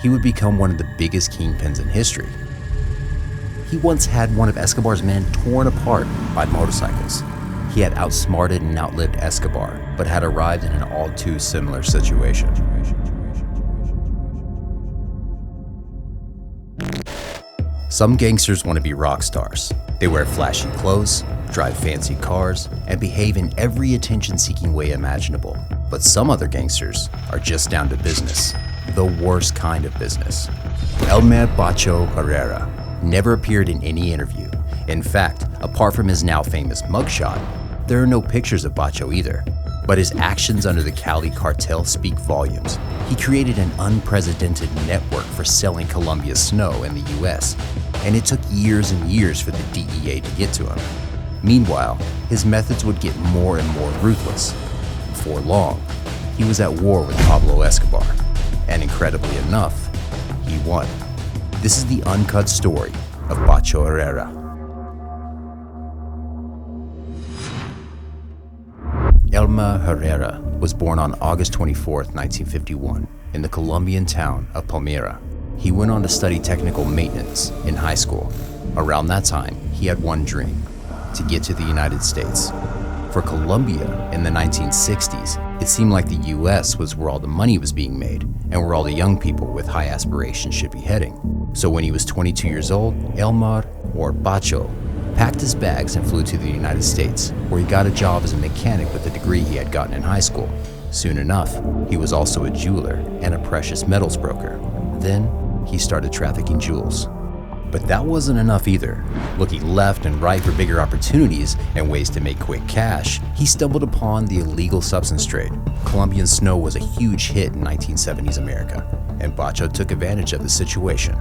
he would become one of the biggest kingpins in history. He once had one of Escobar's men torn apart by motorcycles. He had outsmarted and outlived Escobar, but had arrived in an all too similar situation. Some gangsters want to be rock stars. They wear flashy clothes, drive fancy cars, and behave in every attention-seeking way imaginable. But some other gangsters are just down to business, the worst kind of business. Elmer Bacho Herrera never appeared in any interview. In fact, apart from his now famous mugshot, there are no pictures of Bacho either. But his actions under the Cali cartel speak volumes. He created an unprecedented network for selling Colombia's snow in the US, and it took years and years for the DEA to get to him. Meanwhile, his methods would get more and more ruthless. Before long, he was at war with Pablo Escobar, and incredibly enough, he won. This is the uncut story of Bacho Herrera. Elmer Herrera was born on August 24, 1951, in the Colombian town of Palmira. He went on to study technical maintenance in high school. Around that time, he had one dream: to get to the United States. For Colombia in the 1960s, it seemed like the US was where all the money was being made and where all the young people with high aspirations should be heading. So when he was 22 years old, Elmer, or Bacho, packed his bags and flew to the United States, where he got a job as a mechanic with the degree he had gotten in high school. Soon enough, he was also a jeweler and a precious metals broker. Then, he started trafficking jewels. But that wasn't enough either. Looking left and right for bigger opportunities and ways to make quick cash, he stumbled upon the illegal substance trade. Colombian snow was a huge hit in 1970s America, and Bacho took advantage of the situation.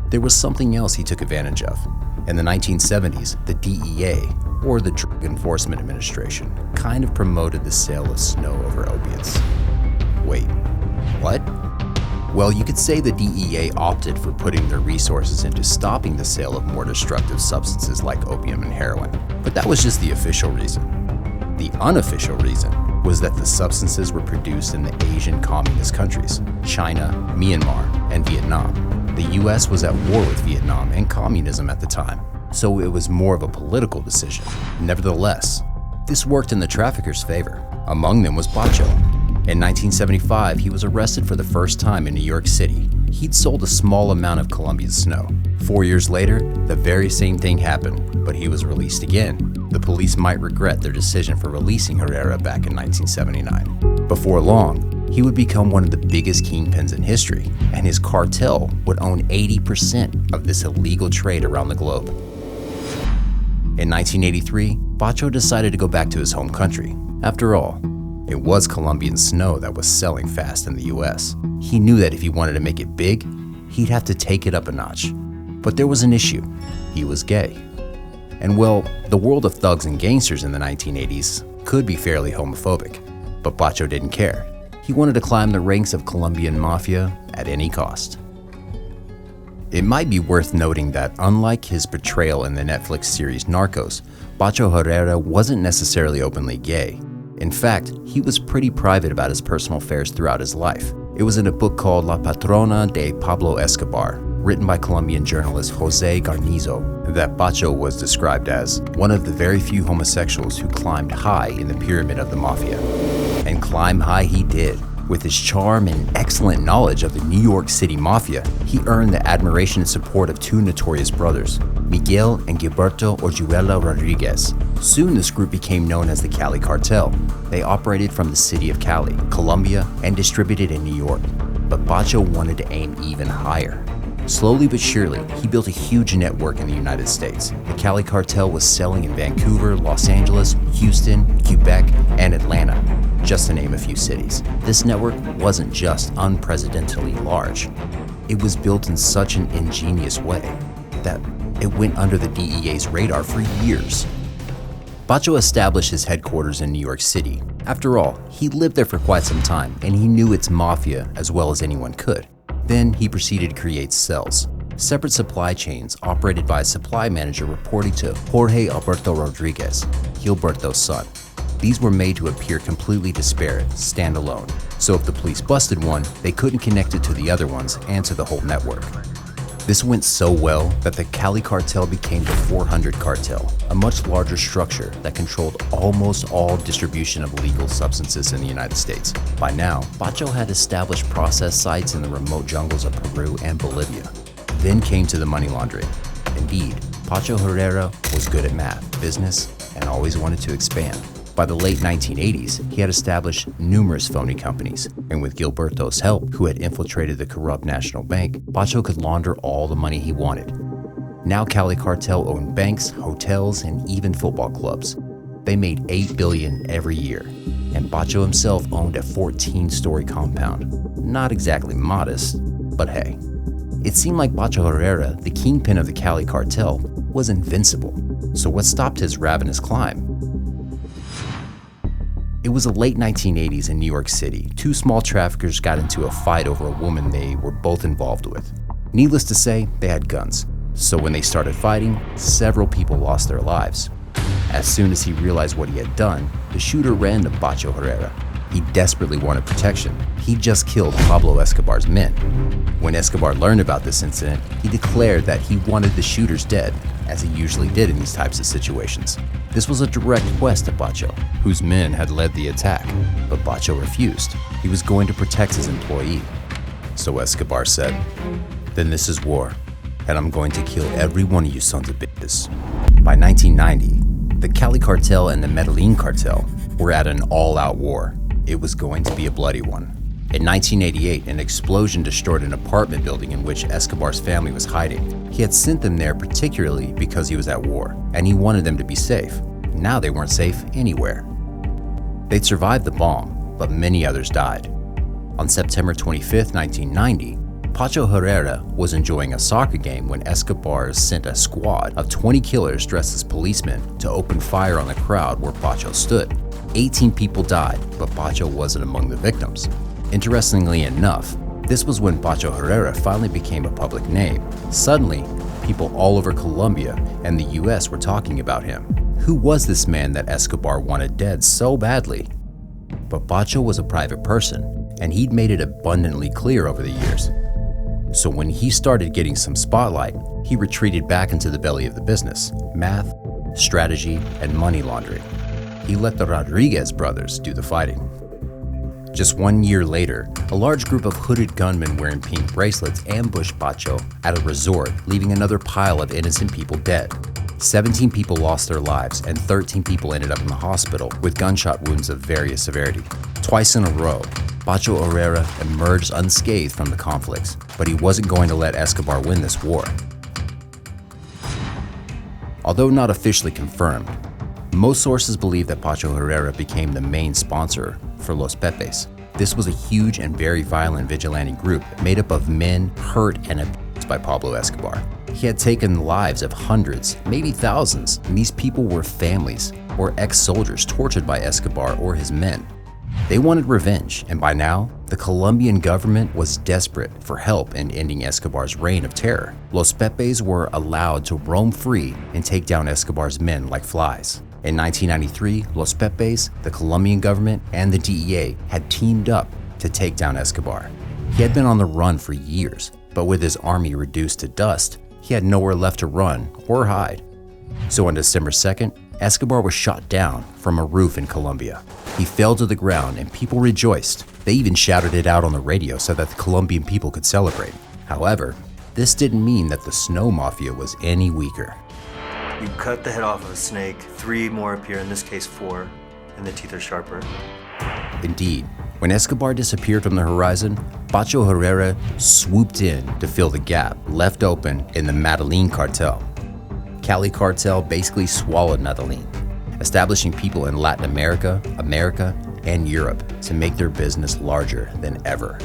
There was something else he took advantage of. In the 1970s, the DEA, or the Drug Enforcement Administration, kind of promoted the sale of snow over opiates. Wait, what? Well, you could say the DEA opted for putting their resources into stopping the sale of more destructive substances like opium and heroin, but that was just the official reason. The unofficial reason was that the substances were produced in the Asian communist countries, China, Myanmar, and Vietnam. The US was at war with Vietnam and communism at the time, so it was more of a political decision. Nevertheless, this worked in the traffickers' favor. Among them was Bacho. In 1975, he was arrested for the first time in New York City. He'd sold a small amount of Colombian snow. 4 years later, the very same thing happened, but he was released again. The police might regret their decision for releasing Herrera back in 1979. Before long, he would become one of the biggest kingpins in history, and his cartel would own 80% of this illegal trade around the globe. In 1983, Bacho decided to go back to his home country. After all, it was Colombian snow that was selling fast in the US. He knew that if he wanted to make it big, he'd have to take it up a notch. But there was an issue. He was gay. And well, the world of thugs and gangsters in the 1980s could be fairly homophobic, but Bacho didn't care. He wanted to climb the ranks of Colombian mafia at any cost. It might be worth noting that unlike his portrayal in the Netflix series Narcos, Bacho Herrera wasn't necessarily openly gay. In fact, he was pretty private about his personal affairs throughout his life. It was in a book called La Patrona de Pablo Escobar, written by Colombian journalist Jose Garnizo, that Bacho was described as one of the very few homosexuals who climbed high in the pyramid of the mafia. And climb high he did. With his charm and excellent knowledge of the New York City Mafia, he earned the admiration and support of two notorious brothers, Miguel and Gilberto Orjuela Rodriguez. Soon this group became known as the Cali Cartel. They operated from the city of Cali, Colombia, and distributed in New York. But Bacho wanted to aim even higher. Slowly but surely, he built a huge network in the United States. The Cali Cartel was selling in Vancouver, Los Angeles, Houston, Quebec, and Atlanta, just to name a few cities. This network wasn't just unprecedentedly large. It was built in such an ingenious way that it went under the DEA's radar for years. Bacho established his headquarters in New York City. After all, he lived there for quite some time, and he knew its mafia as well as anyone could. Then he proceeded to create cells, separate supply chains operated by a supply manager reporting to Jorge Alberto Rodriguez, Gilberto's son. These were made to appear completely disparate, standalone. So if the police busted one, they couldn't connect it to the other ones and to the whole network. This went so well that the Cali Cartel became the 400 Cartel, a much larger structure that controlled almost all distribution of illegal substances in the United States. By now, Pacho had established process sites in the remote jungles of Peru and Bolivia. Then came to the money laundering. Indeed, Pacho Herrera was good at math, business, and always wanted to expand. By the late 1980s, he had established numerous phony companies, and with Gilberto's help, who had infiltrated the corrupt National Bank, Pacho could launder all the money he wanted. Now Cali Cartel owned banks, hotels, and even football clubs. They made $8 billion every year, and Pacho himself owned a 14-story compound. Not exactly modest, but hey. It seemed like Pacho Herrera, the kingpin of the Cali Cartel, was invincible. So what stopped his ravenous climb? It was the late 1980s in New York City. Two small traffickers got into a fight over a woman they were both involved with. Needless to say, they had guns. So when they started fighting, several people lost their lives. As soon as he realized what he had done, the shooter ran to Pacho Herrera. He desperately wanted protection. He just killed Pablo Escobar's men. When Escobar learned about this incident, he declared that he wanted the shooters dead, as he usually did in these types of situations. This was a direct request to Pacho, whose men had led the attack, but Pacho refused. He was going to protect his employee. So Escobar said, "Then this is war, and I'm going to kill every one of you sons of bitches." By 1990, the Cali Cartel and the Medellin Cartel were at an all-out war. It was going to be a bloody one. In 1988, an explosion destroyed an apartment building in which Escobar's family was hiding. He had sent them there particularly because he was at war, and he wanted them to be safe. Now they weren't safe anywhere. They'd survived the bomb, but many others died. On September 25, 1990, Pacho Herrera was enjoying a soccer game when Escobar sent a squad of 20 killers dressed as policemen to open fire on the crowd where Pacho stood. 18 people died, but Pacho wasn't among the victims. Interestingly enough, this was when Pacho Herrera finally became a public name. Suddenly, people all over Colombia and the US were talking about him. Who was this man that Escobar wanted dead so badly? But Pacho was a private person, and he'd made it abundantly clear over the years. So when he started getting some spotlight, he retreated back into the belly of the business: math, strategy, and money laundering. He let the Rodriguez brothers do the fighting. Just 1 year later, a large group of hooded gunmen wearing pink bracelets ambushed Pacho at a resort, leaving another pile of innocent people dead. 17 people lost their lives, and 13 people ended up in the hospital with gunshot wounds of various severity. Twice in a row, Pacho Herrera emerged unscathed from the conflicts, but he wasn't going to let Escobar win this war. Although not officially confirmed, most sources believe that Pacho Herrera became the main sponsor for Los Pepes. This was a huge and very violent vigilante group made up of men hurt and abused by Pablo Escobar. He had taken the lives of hundreds, maybe thousands, and these people were families or ex-soldiers tortured by Escobar or his men. They wanted revenge, and by now, the Colombian government was desperate for help in ending Escobar's reign of terror. Los Pepes were allowed to roam free and take down Escobar's men like flies. In 1993, Los Pepes, the Colombian government, and the DEA had teamed up to take down Escobar. He had been on the run for years, but with his army reduced to dust, he had nowhere left to run or hide. So on December 2nd, Escobar was shot down from a roof in Colombia. He fell to the ground and people rejoiced. They even shouted it out on the radio so that the Colombian people could celebrate. However, this didn't mean that the Snow Mafia was any weaker. You cut the head off of a snake, 3 more appear, in this case 4, and the teeth are sharper. Indeed, when Escobar disappeared from the horizon, Pacho Herrera swooped in to fill the gap left open in the Medellin Cartel. Cali Cartel basically swallowed Medellin, establishing people in Latin America, and Europe to make their business larger than ever.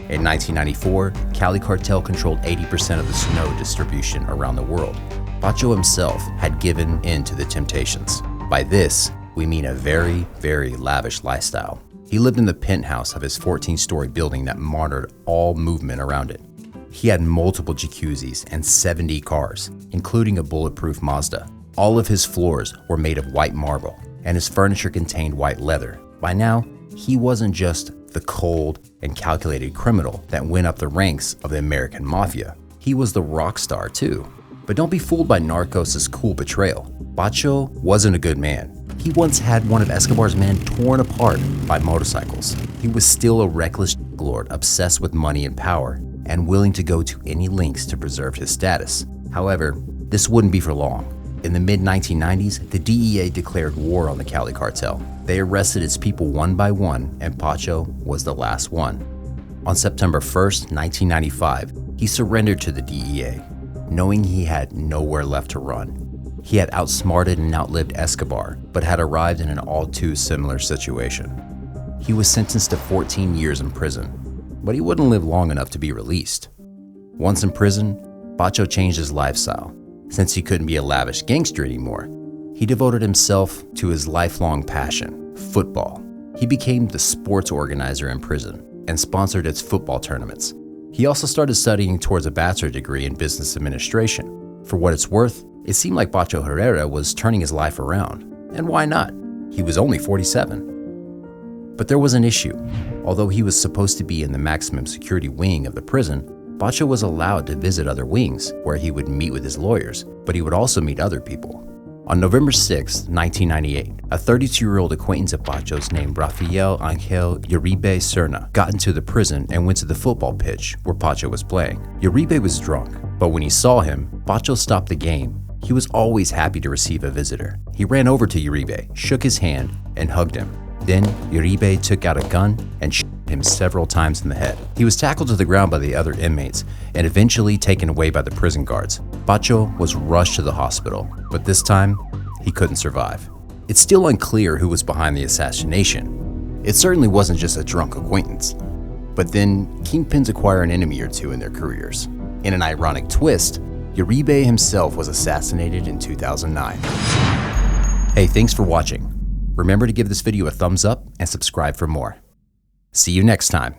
In 1994, Cali Cartel controlled 80% of the snow distribution around the world. Pacho himself had given in to the temptations. By this, we mean a very, very lavish lifestyle. He lived in the penthouse of his 14-story building that monitored all movement around it. He had multiple jacuzzis and 70 cars, including a bulletproof Mazda. All of his floors were made of white marble, and his furniture contained white leather. By now, he wasn't just the cold and calculated criminal that went up the ranks of the American mafia. He was the rock star too. But don't be fooled by Narcos' cool betrayal. Pacho wasn't a good man. He once had one of Escobar's men torn apart by motorcycles. He was still a reckless lord obsessed with money and power, and willing to go to any lengths to preserve his status. However, this wouldn't be for long. In the mid-1990s, the DEA declared war on the Cali cartel. They arrested its people one by one, and Pacho was the last one. On September 1st, 1995, he surrendered to the DEA, knowing he had nowhere left to run. He had outsmarted and outlived Escobar, but had arrived in an all-too-similar situation. He was sentenced to 14 years in prison, but he wouldn't live long enough to be released. Once in prison, Pacho changed his lifestyle. Since he couldn't be a lavish gangster anymore, he devoted himself to his lifelong passion, football. He became the sports organizer in prison and sponsored its football tournaments. He also started studying towards a bachelor's degree in business administration. For what it's worth, it seemed like Pacho Herrera was turning his life around. And why not? He was only 47. But there was an issue. Although he was supposed to be in the maximum security wing of the prison, Pacho was allowed to visit other wings where he would meet with his lawyers, but he would also meet other people. On November 6, 1998, a 32-year-old acquaintance of Pacho's named Rafael Angel Uribe Serna got into the prison and went to the football pitch where Pacho was playing. Uribe was drunk, but when he saw him, Pacho stopped the game. He was always happy to receive a visitor. He ran over to Uribe, shook his hand, and hugged him. Then Uribe took out a gun and shot him several times in the head. He was tackled to the ground by the other inmates and eventually taken away by the prison guards. Pacho was rushed to the hospital, but this time, he couldn't survive. It's still unclear who was behind the assassination. It certainly wasn't just a drunk acquaintance. But then, kingpins acquire an enemy or two in their careers. In an ironic twist, Uribe himself was assassinated in 2009. Hey, thanks for watching. Remember to give this video a thumbs up and subscribe for more. See you next time.